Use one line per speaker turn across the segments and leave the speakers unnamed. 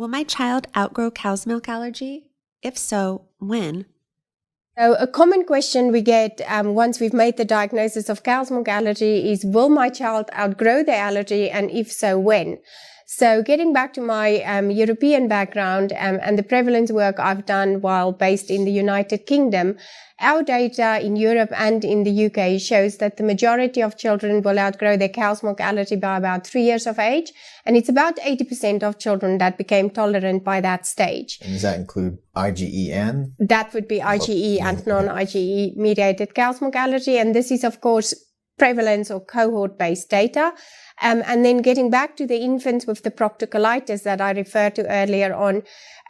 Will my child outgrow cow's milk allergy? If so, when?
So a common question we get once we've made the diagnosis of cow's milk allergy is, will my child outgrow the allergy, and if so, when? So getting back to my European background and the prevalence work I've done while based in the United Kingdom, our data in Europe and in the UK shows that the majority of children will outgrow their cow's milk allergy by about 3 years of age. And it's about 80% of children that became tolerant by that stage.
And does that include IgE and?
That would be IgE and non-IgE mediated cow's milk allergy. And this is, of course, prevalence or cohort-based data. And then getting back to the infants with the proctocolitis that I referred to earlier on,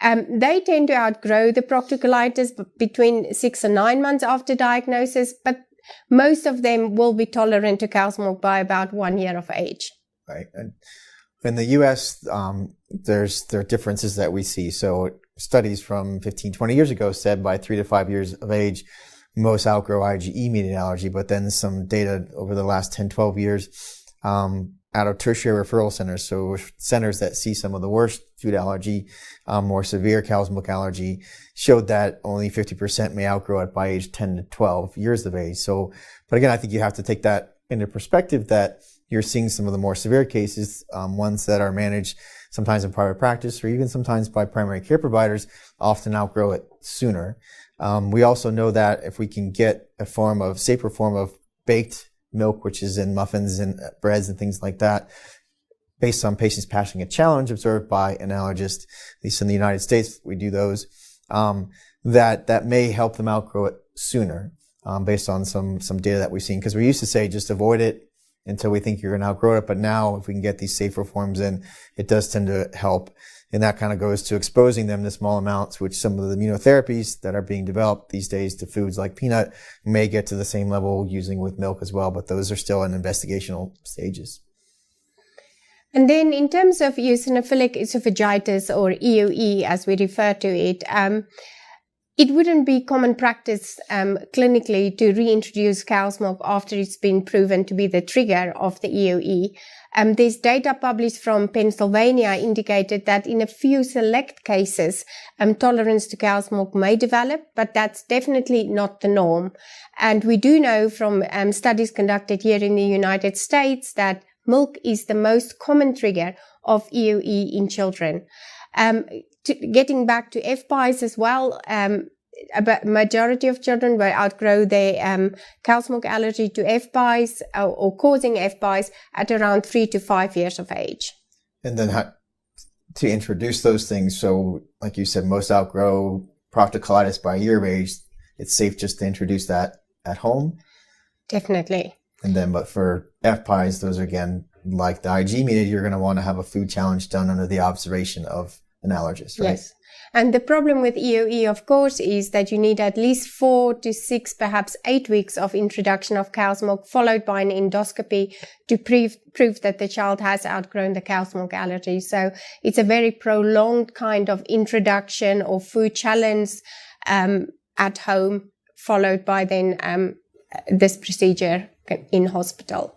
they tend to outgrow the proctocolitis between 6 and 9 months after diagnosis, but most of them will be tolerant to cow's milk by about 1 year of age.
Right. And in the U.S., there are differences that we see. So studies from 15, 20 years ago said by 3 to 5 years of age, most outgrow IgE-mediated allergy, but then some data over the last 10, 12 years out of tertiary referral centers, so centers that see some of the worst food allergy, more severe cow's milk allergy, showed that only 50% may outgrow it by age 10 to 12 years of age. So, but again, I think you have to take that into perspective that you're seeing some of the more severe cases, ones that are managed sometimes in private practice or even sometimes by primary care providers, often outgrow it sooner. We also know that if we can get a safer form of baked milk, which is in muffins and breads and things like that, based on patients passing a challenge observed by an allergist, at least in the United States, we do those, that may help them outgrow it sooner, based on some data that we've seen. Because we used to say just avoid it until we think you're going to outgrow it. But now if we can get these safer forms in, it does tend to help. And that kind of goes to exposing them to small amounts, which some of the immunotherapies that are being developed these days to foods like peanut may get to the same level using with milk as well, but those are still in investigational stages.
And then in terms of eosinophilic esophagitis, or EOE as we refer to it, it wouldn't be common practice clinically to reintroduce cow's milk after it's been proven to be the trigger of the EOE. There's data published from Pennsylvania indicated that in a few select cases, tolerance to cow's milk may develop, but that's definitely not the norm. And we do know from studies conducted here in the United States that milk is the most common trigger of EOE in children. Getting back to FPIES as well, a majority of children will outgrow their cow's milk allergy to FPIES or causing FPIES at around 3 to 5 years of age.
And then to introduce those things, so like you said, most outgrow proctocolitis by a year of age. It's safe just to introduce that at home.
Definitely.
And then, but for FPIES, those are again, like the IgE mediated, you're going to want to have a food challenge done under the observation of an allergist, right? Yes.
And the problem with EOE, of course, is that you need at least 4 to 6, perhaps 8 weeks of introduction of cow's milk, followed by an endoscopy to prove that the child has outgrown the cow's milk allergy. So it's a very prolonged kind of introduction or food challenge at home, followed by then this procedure in hospital.